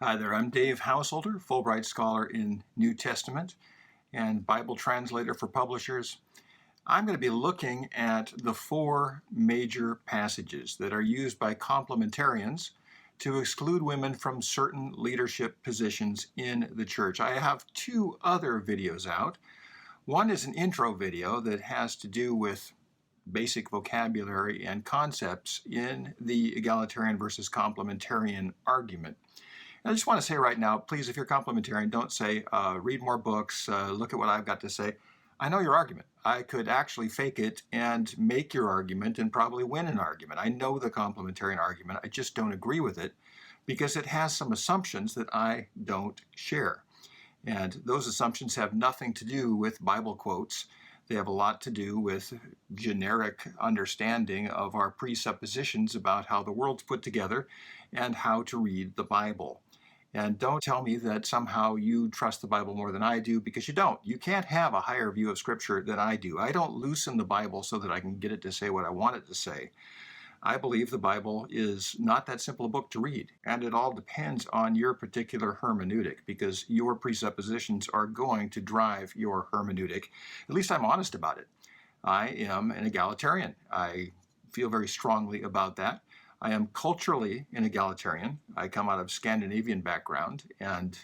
Hi there, I'm Dave Householder, Fulbright Scholar in New Testament and Bible translator for publishers. I'm going to be looking at the four major passages that are used by complementarians to exclude women from certain leadership positions in the church. I have two other videos out. One is an intro video that has to do with basic vocabulary and concepts in the egalitarian versus complementarian argument. I just want to say right now, please, if you're complementarian, don't say, read more books, look at what I've got to say. I know your argument. I could actually fake it and make your argument and probably win an argument. I know the complementarian argument. I just don't agree with it because it has some assumptions that I don't share. And those assumptions have nothing to do with Bible quotes. They have a lot to do with generic understanding of our presuppositions about how the world's put together and how to read the Bible. And don't tell me that somehow you trust the Bible more than I do, because you don't. You can't have a higher view of Scripture than I do. I don't loosen the Bible so that I can get it to say what I want it to say. I believe the Bible is not that simple a book to read, and it all depends on your particular hermeneutic, because your presuppositions are going to drive your hermeneutic. At least I'm honest about it. I am an egalitarian. I feel very strongly about that. I am culturally an egalitarian. I come out of Scandinavian background, and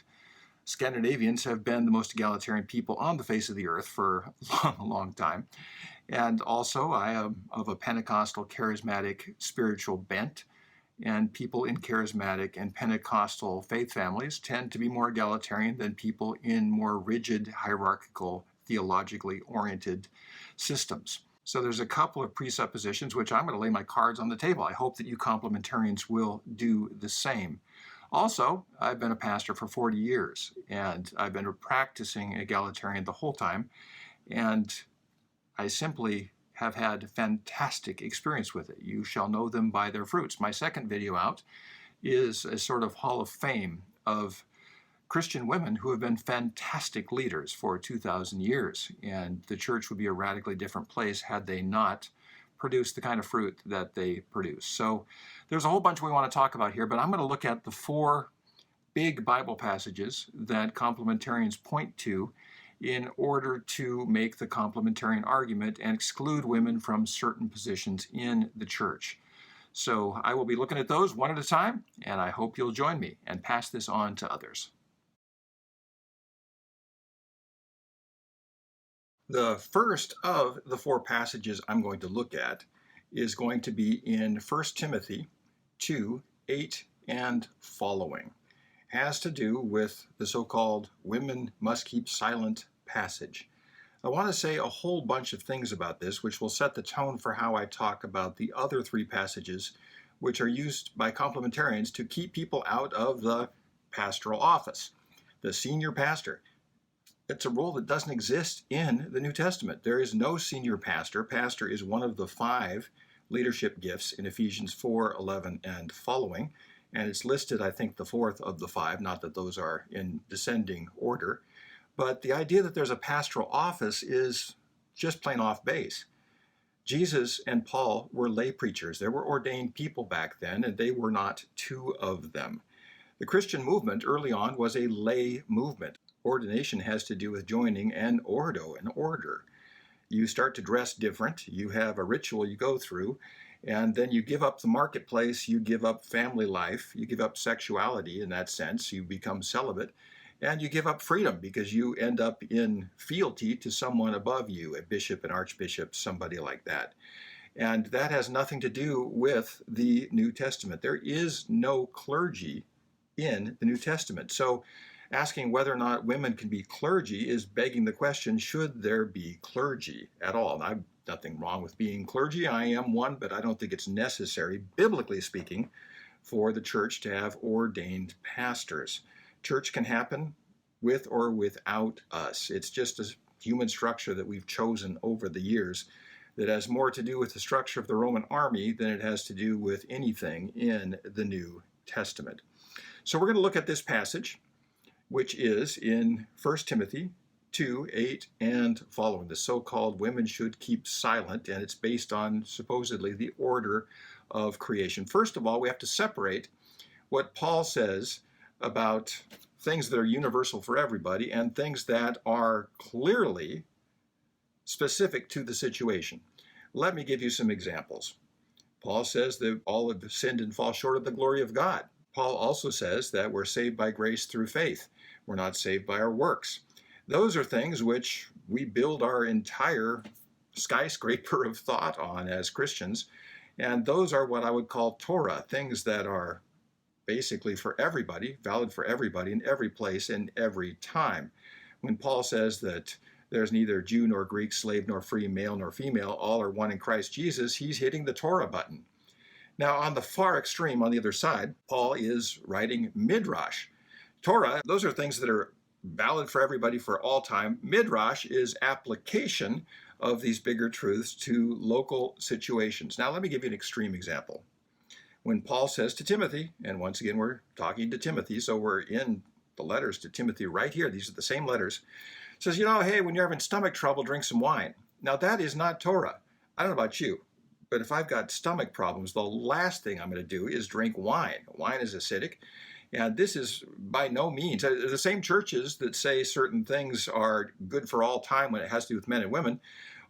Scandinavians have been the most egalitarian people on the face of the earth for a long time. And also, I am of a Pentecostal, Charismatic spiritual bent, and people in Charismatic and Pentecostal faith families tend to be more egalitarian than people in more rigid, hierarchical, theologically oriented systems. So there's a couple of presuppositions which I'm going to lay my cards on the table. I hope that you complementarians will do the same. Also, I've been a pastor for 40 years, and I've been practicing egalitarian the whole time, and I simply have had fantastic experience with it. You shall know them by their fruits. My second video out is a sort of hall of fame of Christian women who have been fantastic leaders for 2,000 years, and the church would be a radically different place had they not produced the kind of fruit that they produce. So there's a whole bunch we want to talk about here, but I'm going to look at the four big Bible passages that complementarians point to in order to make the complementarian argument and exclude women from certain positions in the church. So I will be looking at those one at a time, and I hope you'll join me and pass this on to others. The first of the four passages I'm going to look at is going to be in 1 Timothy 2:8 and following. It has to do with the so-called women must keep silent passage. I want to say a whole bunch of things about this, which will set the tone for how I talk about the other three passages, which are used by complementarians to keep people out of the pastoral office, the senior pastor. It's a role that doesn't exist in the New Testament. There is no senior pastor. Pastor is one of the 5 leadership gifts in Ephesians 4:11 and following, and it's listed, I think, the 4th of the 5, not that those are in descending order. But the idea that there's a pastoral office is just plain off base. Jesus and Paul were lay preachers. There were ordained people back then, and they were not 2 of them. The Christian movement early on was a lay movement. Ordination has to do with joining an ordo, an order. You start to dress different, you have a ritual you go through, and then you give up the marketplace, you give up family life, you give up sexuality in that sense, you become celibate, and you give up freedom because you end up in fealty to someone above you, a bishop, an archbishop, somebody like that. And that has nothing to do with the New Testament. There is no clergy in the New Testament. So asking whether or not women can be clergy is begging the question, should there be clergy at all? And I've nothing wrong with being clergy. I am one, but I don't think it's necessary, biblically speaking, for the church to have ordained pastors. Church can happen with or without us. It's just a human structure that we've chosen over the years that has more to do with the structure of the Roman army than it has to do with anything in the New Testament. So we're going to look at this passage, which is in 1 Timothy 2:8 and following. The so-called women should keep silent, and it's based on supposedly the order of creation. First of all, we have to separate what Paul says about things that are universal for everybody and things that are clearly specific to the situation. Let me give you some examples. Paul says that all have sinned and fall short of the glory of God. Paul also says that we're saved by grace through faith. We're not saved by our works. Those are things which we build our entire skyscraper of thought on as Christians, and those are what I would call Torah, things that are basically for everybody, valid for everybody in every place and every time. When Paul says that there's neither Jew nor Greek, slave nor free, male nor female, all are one in Christ Jesus, he's hitting the Torah button. Now, on the far extreme, on the other side, Paul is writing Midrash. Torah, those are things that are valid for everybody for all time. Midrash is application of these bigger truths to local situations. Now, let me give you an extreme example. When Paul says to Timothy, and once again, we're talking to Timothy, so we're in the letters to Timothy right here. These are the same letters. Says, hey, when you're having stomach trouble, drink some wine. Now, that is not Torah. I don't know about you, but if I've got stomach problems, the last thing I'm going to do is drink wine. Wine is acidic, and this is by no means. The same churches that say certain things are good for all time when it has to do with men and women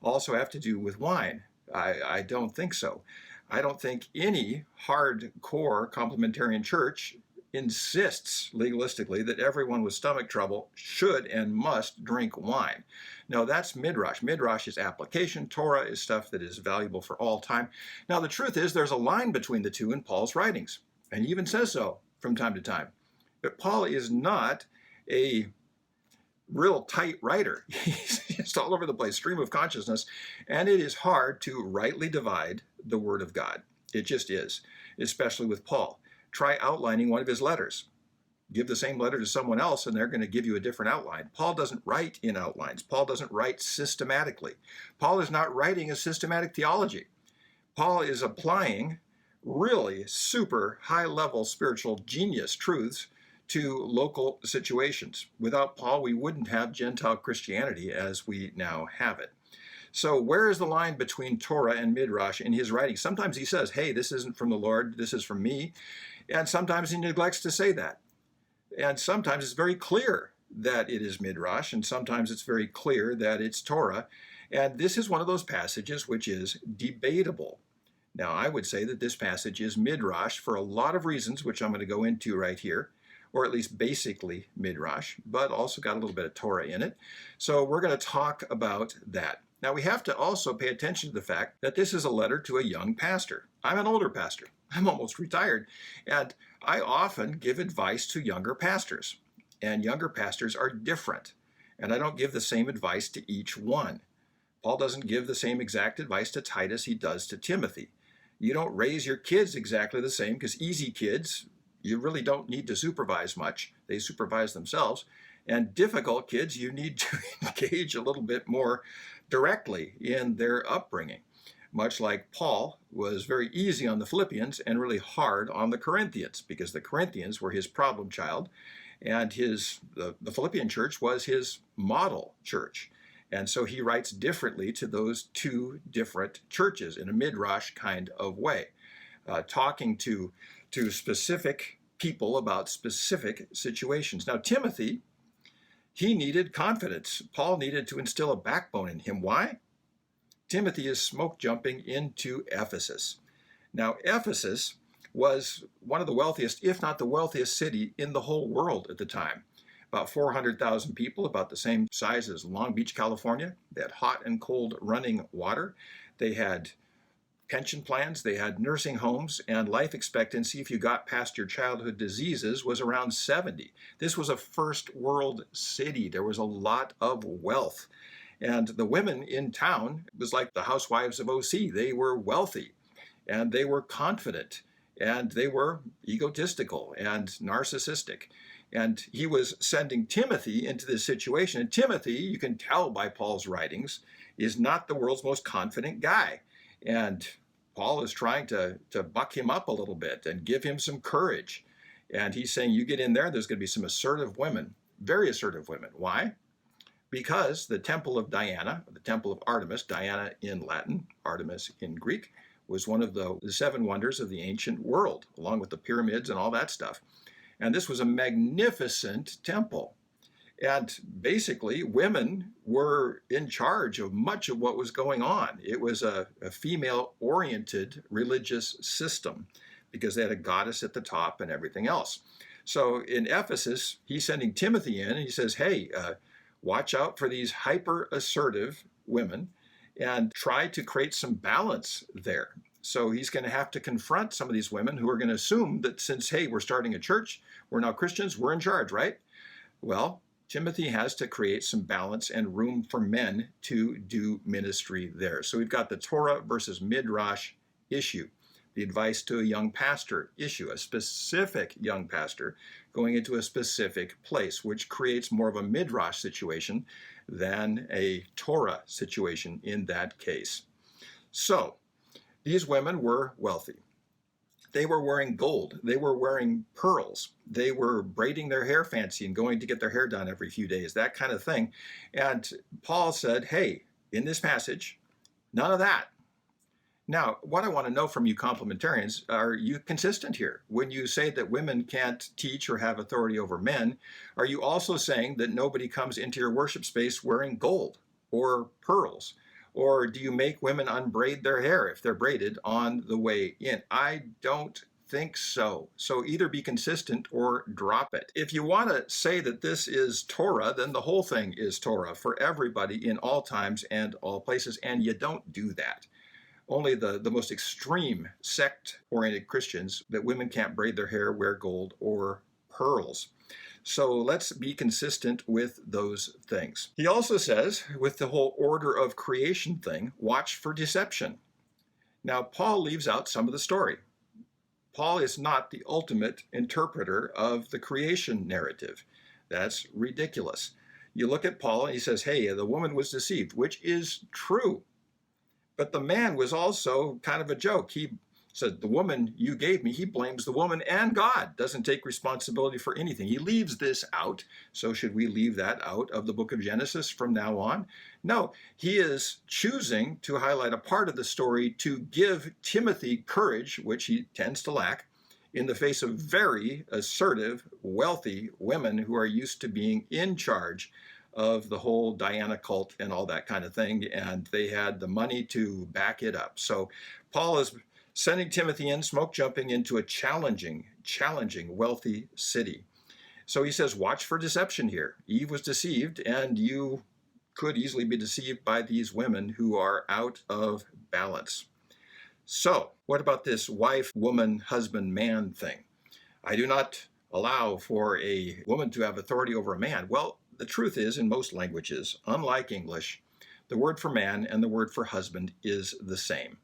also have to do with wine. I don't think so. I don't think any hardcore complementarian church insists legalistically that everyone with stomach trouble should and must drink wine. No, that's Midrash. Midrash is application. Torah is stuff that is valuable for all time. Now, the truth is there's a line between the two in Paul's writings, and he even says so from time to time. But Paul is not a real tight writer. He's just all over the place, stream of consciousness, and it is hard to rightly divide the Word of God. It just is, especially with Paul. Try outlining one of his letters. Give the same letter to someone else and they're going to give you a different outline. Paul doesn't write in outlines. Paul doesn't write systematically. Paul is not writing a systematic theology. Paul is applying really super high-level spiritual genius truths to local situations. Without Paul, we wouldn't have Gentile Christianity as we now have it. So where is the line between Torah and Midrash in his writing? Sometimes he says, hey, this isn't from the Lord, this is from me. And sometimes he neglects to say that. And sometimes it's very clear that it is Midrash, and sometimes it's very clear that it's Torah. And this is one of those passages which is debatable. Now, I would say that this passage is Midrash for a lot of reasons, which I'm going to go into right here, or at least basically Midrash, but also got a little bit of Torah in it. So we're going to talk about that. Now, we have to also pay attention to the fact that this is a letter to a young pastor. I'm an older pastor. I'm almost retired. And I often give advice to younger pastors. And younger pastors are different. And I don't give the same advice to each one. Paul doesn't give the same exact advice to Titus he does to Timothy. You don't raise your kids exactly the same, because easy kids, you really don't need to supervise much. They supervise themselves. And difficult kids, you need to engage a little bit more directly in their upbringing. Much like Paul was very easy on the Philippians and really hard on the Corinthians, because the Corinthians were his problem child, and the Philippian church was his model church. And so he writes differently to those two different churches in a midrash kind of way, talking to specific people about specific situations. Now, Timothy, he needed confidence. Paul needed to instill a backbone in him. Why? Timothy is smoke jumping into Ephesus. Now, Ephesus was one of the wealthiest, if not the wealthiest city in the whole world at the time. About 400,000 people, about the same size as Long Beach, California. They had hot and cold running water. They had pension plans, they had nursing homes, and life expectancy, if you got past your childhood diseases, was around 70. This was a first world city. There was a lot of wealth. And the women in town, it was like the housewives of OC. They were wealthy, and they were confident, and they were egotistical and narcissistic. And he was sending Timothy into this situation. And Timothy, you can tell by Paul's writings, is not the world's most confident guy. And Paul is trying to buck him up a little bit and give him some courage. And he's saying, you get in there, there's going to be some assertive women, very assertive women. Why? Because the temple of Diana, the temple of Artemis, Diana in Latin, Artemis in Greek, was one of the seven wonders of the ancient world, along with the pyramids and all that stuff. And this was a magnificent temple. And basically, women were in charge of much of what was going on. It was a female-oriented religious system because they had a goddess at the top and everything else. So in Ephesus, he's sending Timothy in and he says, hey, watch out for these hyper-assertive women and try to create some balance there. So he's going to have to confront some of these women who are going to assume that since, hey, we're starting a church, we're now Christians, we're in charge, right? Well, Timothy has to create some balance and room for men to do ministry there. So we've got the Torah versus Midrash issue, the advice to a young pastor issue, a specific young pastor going into a specific place, which creates more of a Midrash situation than a Torah situation in that case. So these women were wealthy. They were wearing gold. They were wearing pearls. They were braiding their hair fancy and going to get their hair done every few days, that kind of thing. And Paul said, hey, in this passage, none of that. Now, what I want to know from you complementarians, are you consistent here? When you say that women can't teach or have authority over men, are you also saying that nobody comes into your worship space wearing gold or pearls? Or do you make women unbraid their hair if they're braided on the way in? I don't think so. So either be consistent or drop it. If you want to say that this is Torah, then the whole thing is Torah for everybody in all times and all places, and you don't do that. Only the most extreme sect-oriented Christians, that women can't braid their hair, wear gold or pearls. So let's be consistent with those things. He also says, with the whole order of creation thing, watch for deception. Now, Paul leaves out some of the story. Paul is not the ultimate interpreter of the creation narrative. That's ridiculous. You look at Paul and he says, hey, the woman was deceived, which is true. But the man was also kind of a joke. He said, the woman you gave me, he blames the woman and God, doesn't take responsibility for anything. He leaves this out. So should we leave that out of the book of Genesis from now on? No, he is choosing to highlight a part of the story to give Timothy courage, which he tends to lack, in the face of very assertive, wealthy women who are used to being in charge of the whole Diana cult and all that kind of thing, and they had the money to back it up. So Paul is sending Timothy in, smoke jumping into a challenging, wealthy city. So he says, watch for deception here. Eve was deceived, and you could easily be deceived by these women who are out of balance. So what about this wife, woman, husband, man thing? I do not allow for a woman to have authority over a man. Well, the truth is, in most languages, unlike English, the word for man and the word for husband is the same.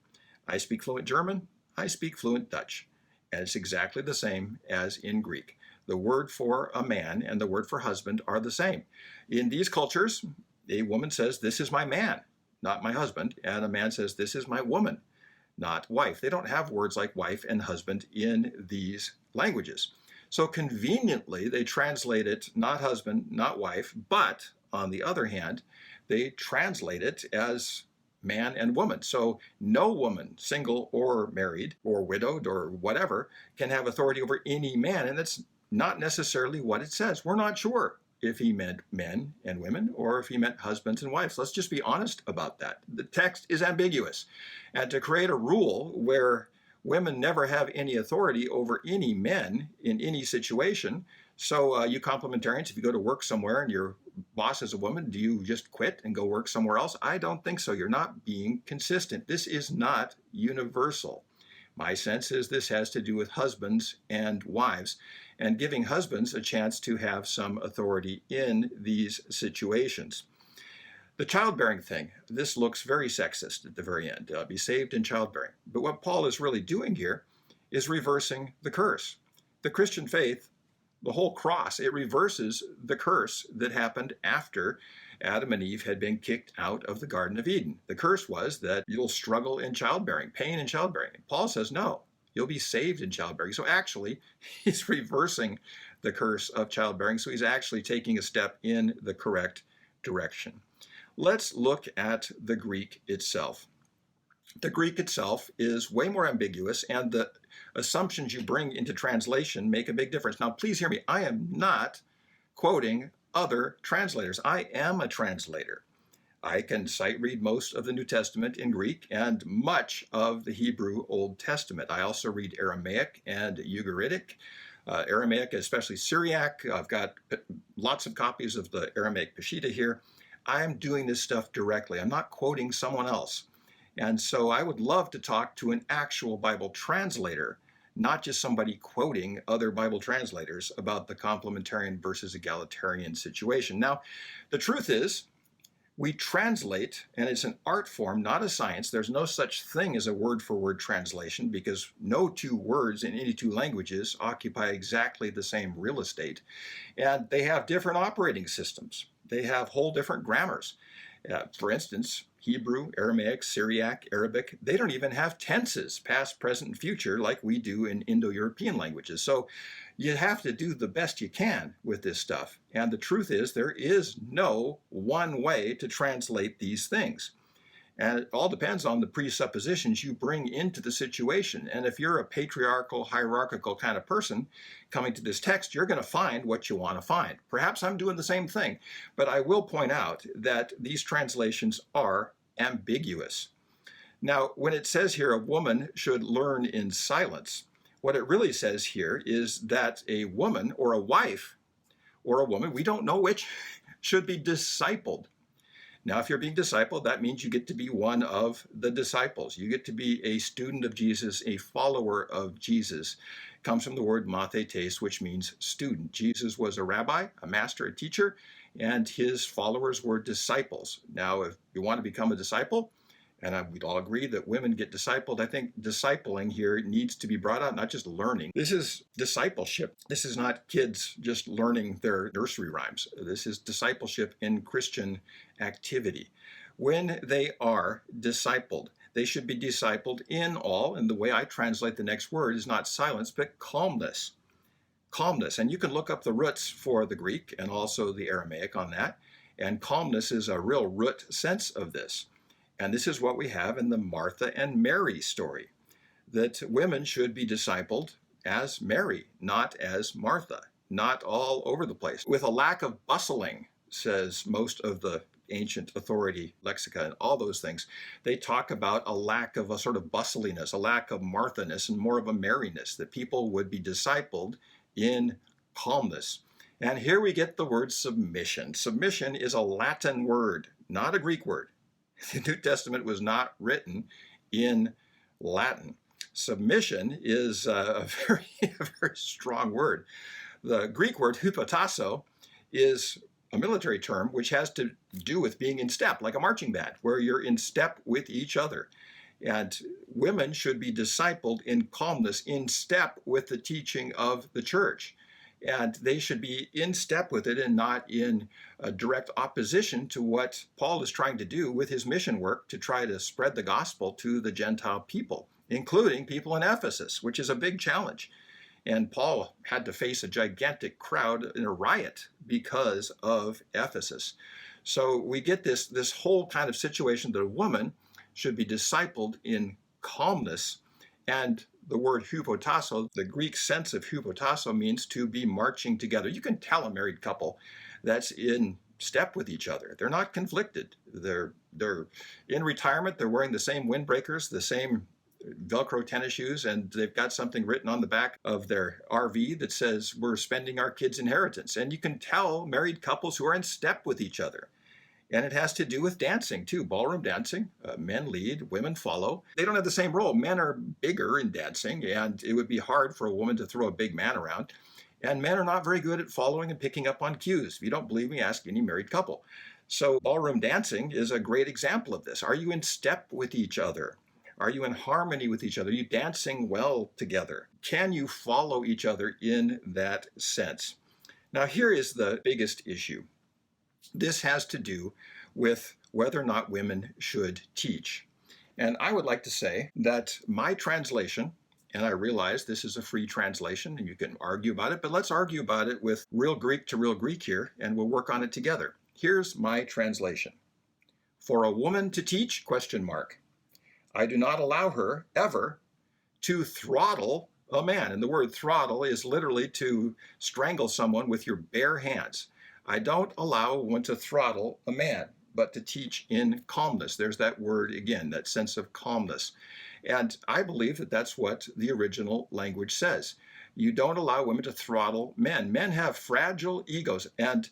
I speak fluent German, I speak fluent Dutch, and it's exactly the same as in Greek. The word for a man and the word for husband are the same. In these cultures, a woman says, this is my man, not my husband, and a man says, this is my woman, not wife. They don't have words like wife and husband in these languages. So conveniently, they translate it not husband, not wife, but on the other hand, they translate it as man and woman. So no woman, single or married or widowed or whatever, can have authority over any man. And that's not necessarily what it says. We're not sure if he meant men and women or if he meant husbands and wives. Let's just be honest about that. The text is ambiguous. And to create a rule where women never have any authority over any men in any situation. So you complementarians, if you go to work somewhere and your boss is a woman, do you just quit and go work somewhere else? I don't think so. You're not being consistent. This is not universal. My sense is this has to do with husbands and wives and giving husbands a chance to have some authority in these situations. The childbearing thing, this looks very sexist at the very end, be saved in childbearing. But what Paul is really doing here is reversing the curse. The Christian faith, the whole cross, it reverses the curse that happened after Adam and Eve had been kicked out of the Garden of Eden. The curse was that you'll struggle in childbearing, pain in childbearing. Paul says, no, you'll be saved in childbearing. So actually, he's reversing the curse of childbearing. So he's actually taking a step in the correct direction. Let's look at the Greek itself. The Greek itself is way more ambiguous, and the assumptions you bring into translation make a big difference. Now, please hear me. I am not quoting other translators. I am a translator. I can sight read most of the New Testament in Greek and much of the Hebrew Old Testament. I also read Aramaic and Ugaritic. Aramaic, especially Syriac. I've got lots of copies of the Aramaic Peshitta here. I'm doing this stuff directly. I'm not quoting someone else. And so I would love to talk to an actual Bible translator, not just somebody quoting other Bible translators about the complementarian versus egalitarian situation. Now, the truth is, we translate, and it's an art form, not a science. There's no such thing as a word-for-word translation because no two words in any two languages occupy exactly the same real estate. And they have different operating systems. They have whole different grammars. For instance, Hebrew, Aramaic, Syriac, Arabic, they don't even have tenses, past, present, and future, like we do in Indo-European languages. So you have to do the best you can with this stuff. And the truth is, there is no one way to translate these things. And it all depends on the presuppositions you bring into the situation. And if you're a patriarchal, hierarchical kind of person coming to this text, you're going to find what you want to find. Perhaps I'm doing the same thing, but I will point out that these translations are ambiguous. Now, when it says here a woman should learn in silence, what it really says here is that a woman or a wife or a woman, we don't know which, should be discipled. Now, if you're being discipled, that means you get to be one of the disciples. You get to be a student of Jesus, a follower of Jesus. It comes from the word mathetes, which means student. Jesus was a rabbi, a master, a teacher, and his followers were disciples. Now, if you want to become a disciple, and we'd all agree that women get discipled, I think discipling here needs to be brought out, not just learning. This is discipleship. This is not kids just learning their nursery rhymes. This is discipleship in Christian activity. When they are discipled, they should be discipled in all, and the way I translate the next word is not silence, but calmness. Calmness, and you can look up the roots for the Greek and also the Aramaic on that, and calmness is a real root sense of this. And this is what we have in the Martha and Mary story, that women should be discipled as Mary, not as Martha, not all over the place. With a lack of bustling, says most of the ancient authority lexicon, and all those things, they talk about a lack of a sort of bustliness, a lack of Martha-ness, and more of a Maryness, that people would be discipled in calmness. And here we get the word submission. Submission is a Latin word, not a Greek word. The New Testament was not written in Latin. Submission is a very strong word. The Greek word hupotasso is a military term which has to do with being in step, like a marching band, where you're in step with each other. And women should be discipled in calmness, in step with the teaching of the church. And they should be in step with it and not in direct opposition to what Paul is trying to do with his mission work to try to spread the gospel to the Gentile people, including people in Ephesus, which is a big challenge. And Paul had to face a gigantic crowd in a riot because of Ephesus. So we get this whole kind of situation that a woman should be discipled in calmness. And the word hupotasso, the Greek sense of hupotasso, means to be marching together. You can tell a married couple that's in step with each other. They're not conflicted. They're in retirement. They're wearing the same windbreakers, the same Velcro tennis shoes, and they've got something written on the back of their RV that says, "We're spending our kids' inheritance." And you can tell married couples who are in step with each other. And it has to do with dancing, too. Ballroom dancing. Men lead, women follow. They don't have the same role. Men are bigger in dancing, and it would be hard for a woman to throw a big man around. And men are not very good at following and picking up on cues. If you don't believe me, ask any married couple. So ballroom dancing is a great example of this. Are you in step with each other? Are you in harmony with each other? Are you dancing well together? Can you follow each other in that sense? Now, here is the biggest issue. This has to do with whether or not women should teach. And I would like to say that my translation, and I realize this is a free translation and you can argue about it, but let's argue about it with real Greek to real Greek here, and we'll work on it together. Here's my translation. For a woman to teach, ? I do not allow her ever to throttle a man. And the word throttle is literally to strangle someone with your bare hands. I don't allow one to throttle a man, but to teach in calmness. There's that word again, that sense of calmness. And I believe that that's what the original language says. You don't allow women to throttle men. Men have fragile egos, and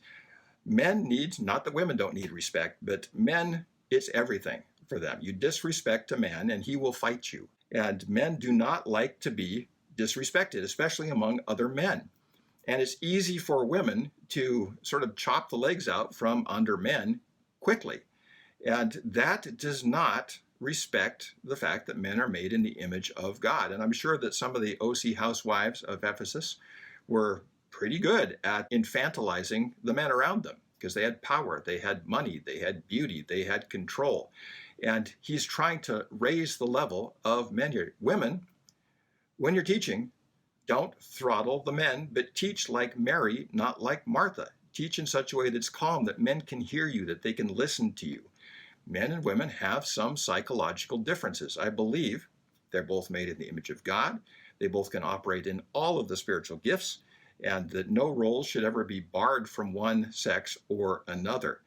men need, not that women don't need respect, but men, it's everything for them. You disrespect a man and he will fight you. And men do not like to be disrespected, especially among other men. And it's easy for women to sort of chop the legs out from under men quickly. And that does not respect the fact that men are made in the image of God. And I'm sure that some of the OC housewives of Ephesus were pretty good at infantilizing the men around them because they had power, they had money, they had beauty, they had control. And he's trying to raise the level of men here. Women, when you're teaching, don't throttle the men, but teach like Mary, not like Martha. Teach in such a way that's calm, that men can hear you, that they can listen to you. Men and women have some psychological differences. I believe they're both made in the image of God. They both can operate in all of the spiritual gifts, and that no roles should ever be barred from one sex or another.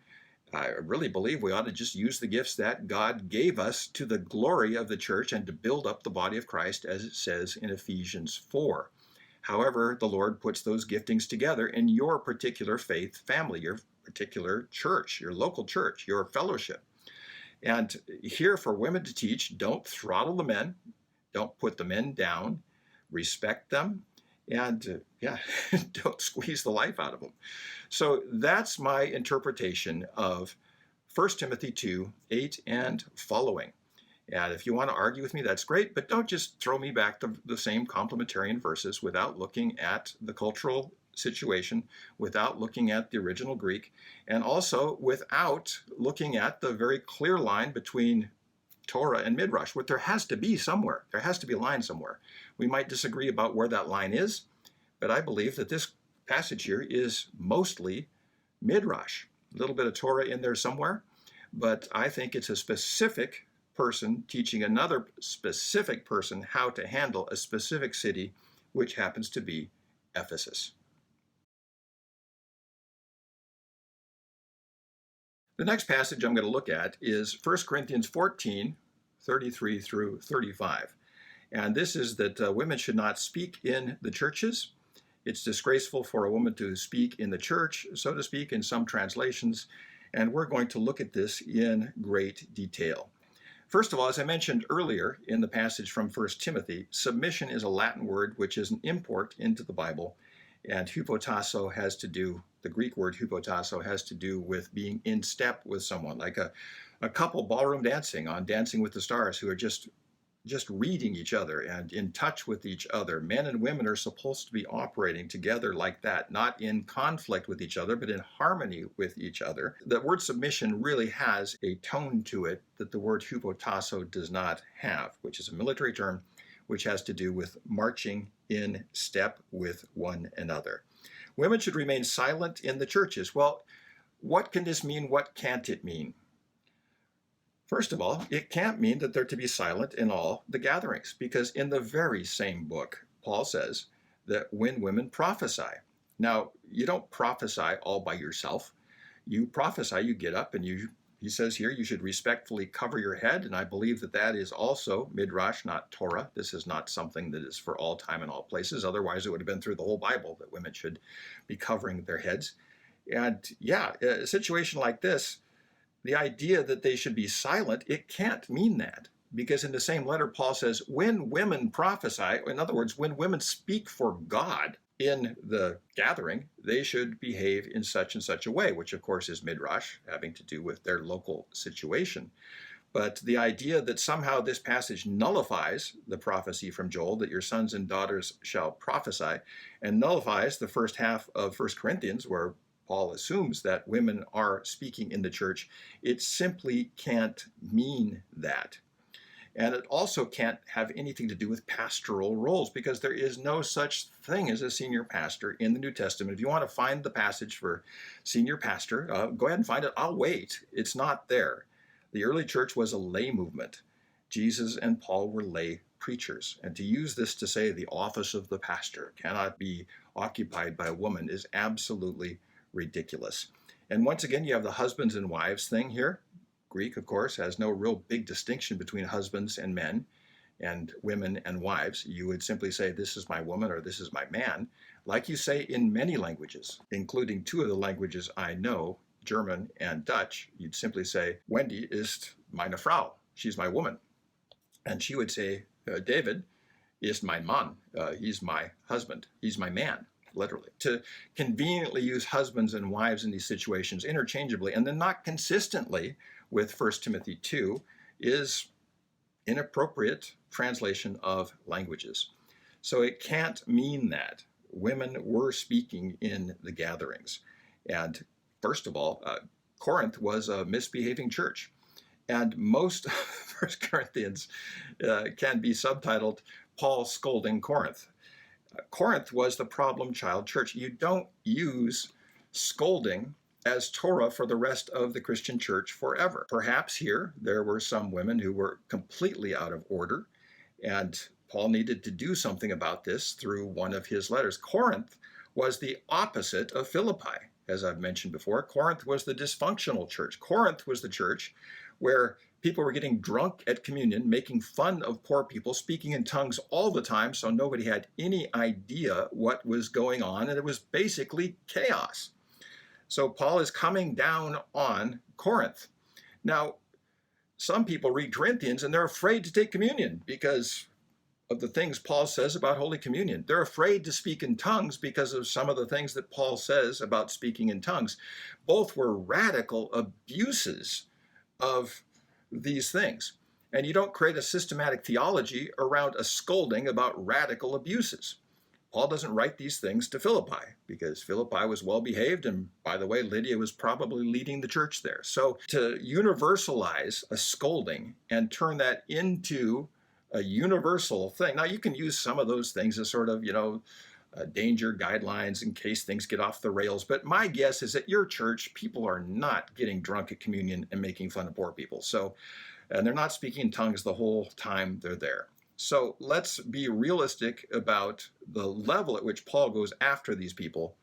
I really believe we ought to just use the gifts that God gave us to the glory of the church and to build up the body of Christ, as it says in Ephesians 4. However, the Lord puts those giftings together in your particular faith family, your particular church, your local church, your fellowship. And here for women to teach, don't throttle the men, don't put the men down, respect them, and don't squeeze the life out of them. So that's my interpretation of 1 Timothy 2, 8 and following. And if you want to argue with me, that's great, but don't just throw me back the same complementarian verses without looking at the cultural situation, without looking at the original Greek, and also without looking at the very clear line between Torah and Midrash, what there has to be somewhere. There has to be a line somewhere. We might disagree about where that line is, but I believe that this passage here is mostly Midrash. A little bit of Torah in there somewhere, but I think it's a specific person teaching another specific person how to handle a specific city, which happens to be Ephesus. The next passage I'm going to look at is 1 Corinthians 14, 33 through 35. And this is that women should not speak in the churches. It's disgraceful for a woman to speak in the church, so to speak, in some translations. And we're going to look at this in great detail. First of all, as I mentioned earlier in the passage from 1 Timothy, submission is a Latin word which is an import into the Bible. And hypotasso has to do, the Greek word hypotasso has to do with being in step with someone, like a couple ballroom dancing on Dancing with the Stars who are just reading each other and in touch with each other. Men and women are supposed to be operating together like that, not in conflict with each other, but in harmony with each other. The word submission really has a tone to it that the word hypotasso does not have, which is a military term which has to do with marching in step with one another. Women should remain silent in the churches. Well, what can this mean? What can't it mean? First of all, it can't mean that they're to be silent in all the gatherings, because in the very same book, Paul says that when women prophesy. Now, you don't prophesy all by yourself. You prophesy, you get up, and he says here, you should respectfully cover your head, and I believe that that is also Midrash, not Torah. This is not something that is for all time and all places. Otherwise, it would have been through the whole Bible that women should be covering their heads. And yeah, a situation like this, the idea that they should be silent, it can't mean that. Because in the same letter, Paul says, when women prophesy, in other words, when women speak for God in the gathering, they should behave in such and such a way, which of course is Midrash, having to do with their local situation. But the idea that somehow this passage nullifies the prophecy from Joel, that your sons and daughters shall prophesy, and nullifies the first half of 1 Corinthians, where Paul assumes that women are speaking in the church, it simply can't mean that. And it also can't have anything to do with pastoral roles, because there is no such thing as a senior pastor in the New Testament. If you want to find the passage for senior pastor, go ahead and find it. I'll wait. It's not there. The early church was a lay movement. Jesus and Paul were lay preachers. And to use this to say the office of the pastor cannot be occupied by a woman is absolutely ridiculous. And once again, you have the husbands and wives thing here. Greek, of course, has no real big distinction between husbands and men and women and wives. You would simply say, this is my woman or this is my man, like you say in many languages, including two of the languages I know, German and Dutch. You'd simply say, Wendy ist meine Frau. She's my woman. And she would say, David ist mein Mann. He's my husband. He's my man, literally. To conveniently use husbands and wives in these situations interchangeably and then not consistently with 1 Timothy 2 is inappropriate translation of languages. So it can't mean that women were speaking in the gatherings. And first of all, Corinth was a misbehaving church. And most of 1 Corinthians can be subtitled Paul Scolding Corinth. Corinth was the problem child church. You don't use scolding as Torah for the rest of the Christian church forever. Perhaps here there were some women who were completely out of order, and Paul needed to do something about this through one of his letters. Corinth was the opposite of Philippi, as I've mentioned before. Corinth was the dysfunctional church. Corinth was the church where people were getting drunk at communion, making fun of poor people, speaking in tongues all the time, so nobody had any idea what was going on, and it was basically chaos. So Paul is coming down on Corinth. Now, some people read Corinthians and they're afraid to take communion because of the things Paul says about Holy Communion. They're afraid to speak in tongues because of some of the things that Paul says about speaking in tongues. Both were radical abuses of these things. And you don't create a systematic theology around a scolding about radical abuses. Paul doesn't write these things to Philippi because Philippi was well behaved, and by the way, Lydia was probably leading the church there. So to universalize a scolding and turn that into a universal thing. Now you can use some of those things as sort of, danger guidelines in case things get off the rails. But my guess is at your church, people are not getting drunk at communion and making fun of poor people. So, and they're not speaking in tongues the whole time they're there. So let's be realistic about the level at which Paul goes after these people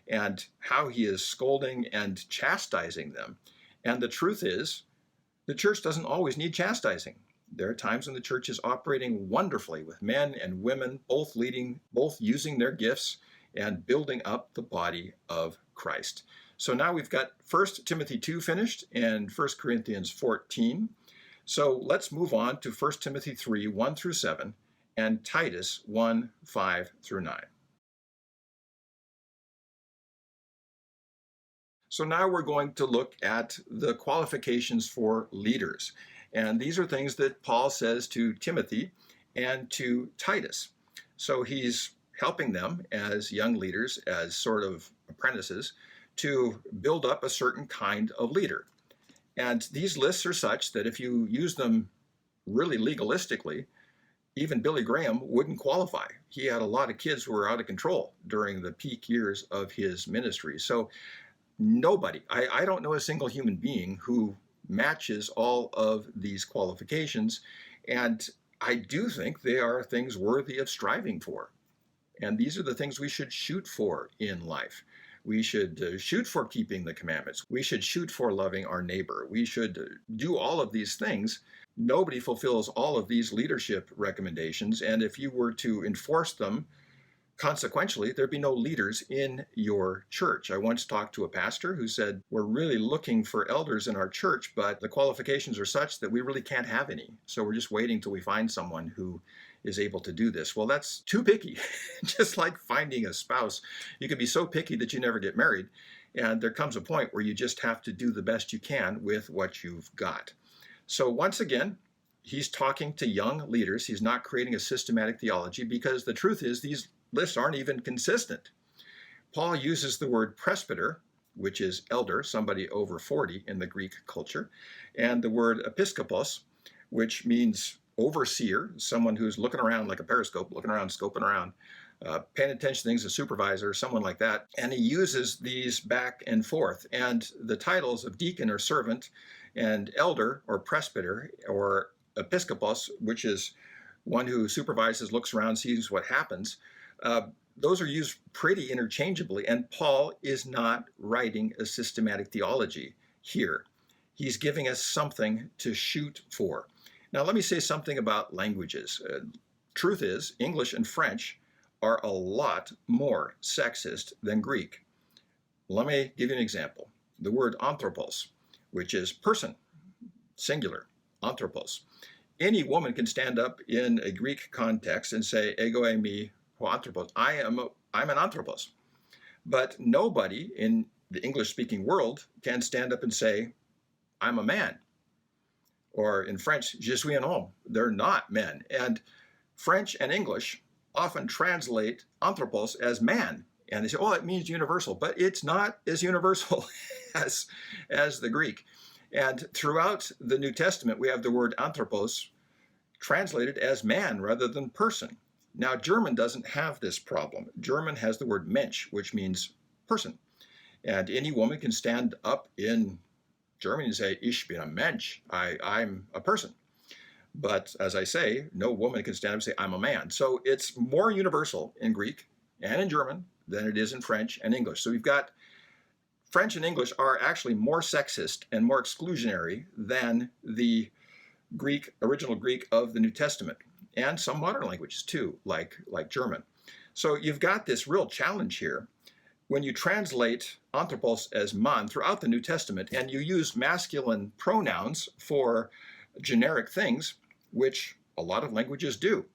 and how he is scolding and chastising them. And the truth is, the church doesn't always need chastising. There are times when the church is operating wonderfully with men and women, both leading, both using their gifts and building up the body of Christ. So now we've got 1 Timothy 2 finished and 1 Corinthians 14. So let's move on to 1 Timothy 3, 1 through 7, and Titus 1, 5 through 9. So now we're going to look at the qualifications for leaders. And these are things that Paul says to Timothy and to Titus. So he's helping them as young leaders, as sort of apprentices, to build up a certain kind of leader. And these lists are such that if you use them really legalistically, even Billy Graham wouldn't qualify. He had a lot of kids who were out of control during the peak years of his ministry. So nobody, I don't know a single human being who matches all of these qualifications. And I do think they are things worthy of striving for. And these are the things we should shoot for in life. We should shoot for keeping the commandments. We should shoot for loving our neighbor. We should do all of these things. Nobody fulfills all of these leadership recommendations. And if you were to enforce them, consequentially, there'd be no leaders in your church. I once talked to a pastor who said, we're really looking for elders in our church, but the qualifications are such that we really can't have any. So we're just waiting till we find someone who is able to do this. Well, that's too picky. Just like finding a spouse. You can be so picky that you never get married. And there comes a point where you just have to do the best you can with what you've got. So once again, he's talking to young leaders. He's not creating a systematic theology because the truth is these lists aren't even consistent. Paul uses the word presbyter, which is elder, somebody over 40 in the Greek culture, and the word episkopos, which means overseer, someone who's looking around like a periscope, looking around, scoping around, paying attention to things, a supervisor, someone like that. And he uses these back and forth. And the titles of deacon or servant and elder or presbyter or episkopos, which is one who supervises, looks around, sees what happens, those are used pretty interchangeably, and Paul is not writing a systematic theology here. He's giving us something to shoot for. Now, let me say something about languages. Truth is, English and French are a lot more sexist than Greek. Let me give you an example. The word anthropos, which is person, singular, anthropos. Any woman can stand up in a Greek context and say, ego eimi ho anthropos, I'm an anthropos. But nobody in the English-speaking world can stand up and say, I'm a man. Or in French, je suis un homme. They're not men. And French and English often translate anthropos as man. And they say, oh, it means universal. But it's not as universal as the Greek. And throughout the New Testament, we have the word anthropos translated as man rather than person. Now, German doesn't have this problem. German has the word Mensch, which means person. And any woman can stand up in Germany and say, ich bin ein Mensch, I'm a person. But as I say, no woman can stand up and say, I'm a man. So it's more universal in Greek and in German than it is in French and English. So we've got French and English are actually more sexist and more exclusionary than the Greek, original Greek of the New Testament, and some modern languages too, like German. So you've got this real challenge here. When you translate anthropos as man throughout the New Testament, and you use masculine pronouns for generic things, which a lot of languages do.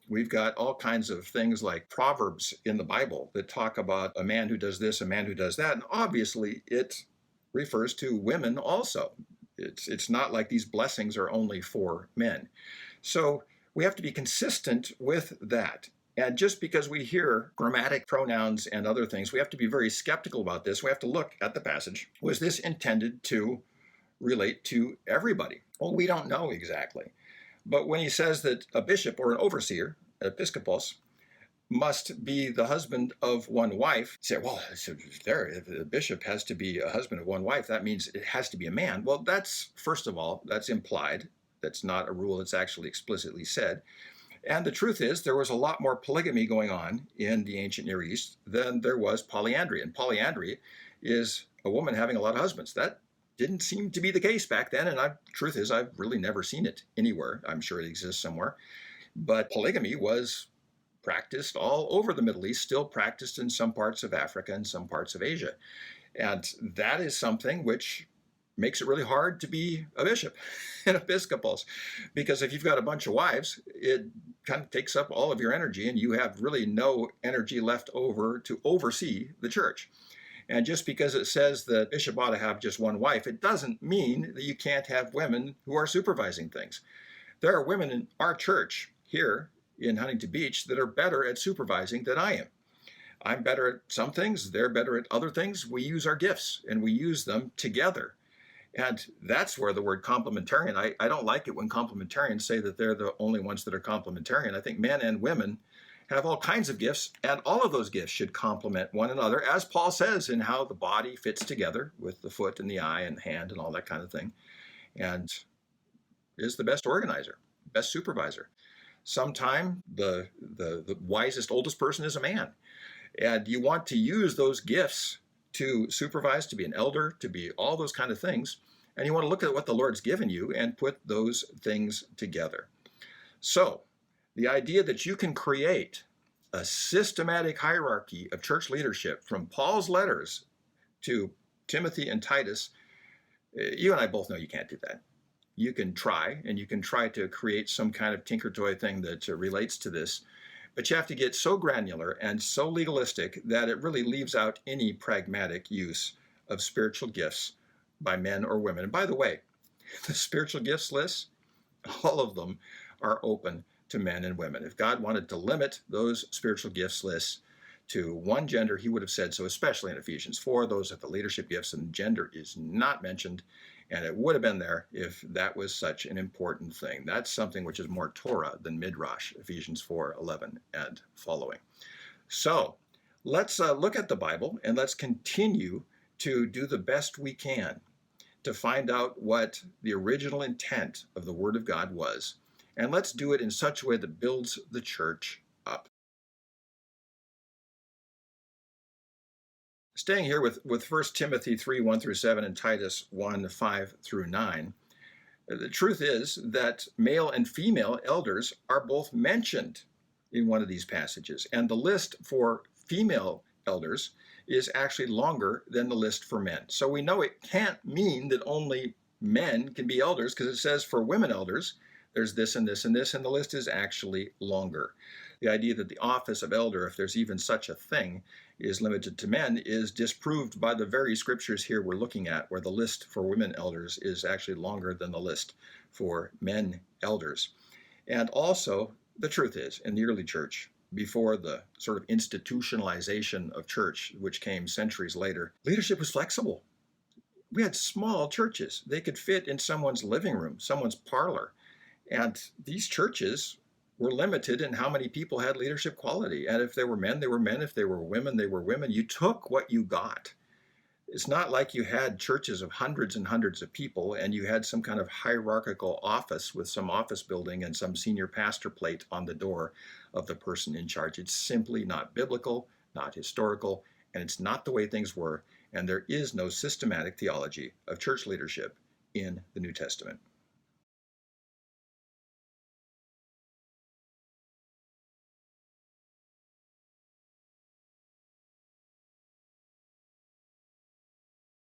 We've got all kinds of things like proverbs in the Bible that talk about a man who does this, a man who does that, and obviously it refers to women also. It's not like these blessings are only for men. So we have to be consistent with that. And just because we hear grammatic pronouns and other things, we have to be very skeptical about this. We have to look at the passage. Was this intended to relate to everybody? Well, we don't know exactly. But when he says that a bishop or an overseer, episkopos, must be the husband of one wife, you say, well, so there, if the bishop has to be a husband of one wife, that means it has to be a man. Well, that's, first of all, that's implied. That's not a rule that's actually explicitly said. And the truth is, there was a lot more polygamy going on in the ancient Near East than there was polyandry. And polyandry is a woman having a lot of husbands. That didn't seem to be the case back then. And the truth is, I've really never seen it anywhere. I'm sure it exists somewhere. But polygamy was practiced all over the Middle East, still practiced in some parts of Africa and some parts of Asia. And that is something which makes it really hard to be a bishop and episcopos, because if you've got a bunch of wives, it kind of takes up all of your energy and you have really no energy left over to oversee the church. And just because it says that bishop ought to have just one wife, it doesn't mean that you can't have women who are supervising things. There are women in our church here in Huntington Beach that are better at supervising than I am. I'm better at some things, they're better at other things. We use our gifts and we use them together. And that's where the word complementarian, I don't like it when complementarians say that they're the only ones that are complementarian. I think men and women have all kinds of gifts, and all of those gifts should complement one another, as Paul says in how the body fits together with the foot and the eye and hand and all that kind of thing, and is the best organizer, best supervisor. Sometime the wisest, oldest person is a man. And you want to use those gifts to supervise, to be an elder, to be all those kind of things. And you want to look at what the Lord's given you and put those things together. So the idea that you can create a systematic hierarchy of church leadership from Paul's letters to Timothy and Titus, you and I both know you can't do that. You can try, and you can try to create some kind of tinker toy thing that relates to this. But you have to get so granular and so legalistic that it really leaves out any pragmatic use of spiritual gifts by men or women. And by the way, the spiritual gifts list, all of them are open to men and women. If God wanted to limit those spiritual gifts lists to one gender, he would have said so, especially in Ephesians 4. Those are the leadership gifts, and gender is not mentioned. And it would have been there if that was such an important thing. That's something which is more Torah than Midrash, Ephesians 4:11 and following. So let's look at the Bible and let's continue to do the best we can to find out what the original intent of the Word of God was. And let's do it in such a way that builds the church up. Staying here with 1 Timothy 3, 1 through 7 and Titus 1, 5 through 9, the truth is that male and female elders are both mentioned in one of these passages. And the list for female elders is actually longer than the list for men. So we know it can't mean that only men can be elders, because it says for women elders, there's this and this and this, and the list is actually longer. The idea that the office of elder, if there's even such a thing, is limited to men is disproved by the very scriptures here we're looking at, where the list for women elders is actually longer than the list for men elders. And also, the truth is, in the early church, before the sort of institutionalization of church, which came centuries later, leadership was flexible. We had small churches. They could fit in someone's living room, someone's parlor. And these churches were limited in how many people had leadership quality. And if they were men, they were men. If they were women, they were women. You took what you got. It's not like you had churches of hundreds and hundreds of people and you had some kind of hierarchical office with some office building and some senior pastor plate on the door of the person in charge. It's simply not biblical, not historical, and it's not the way things were. And there is no systematic theology of church leadership in the New Testament.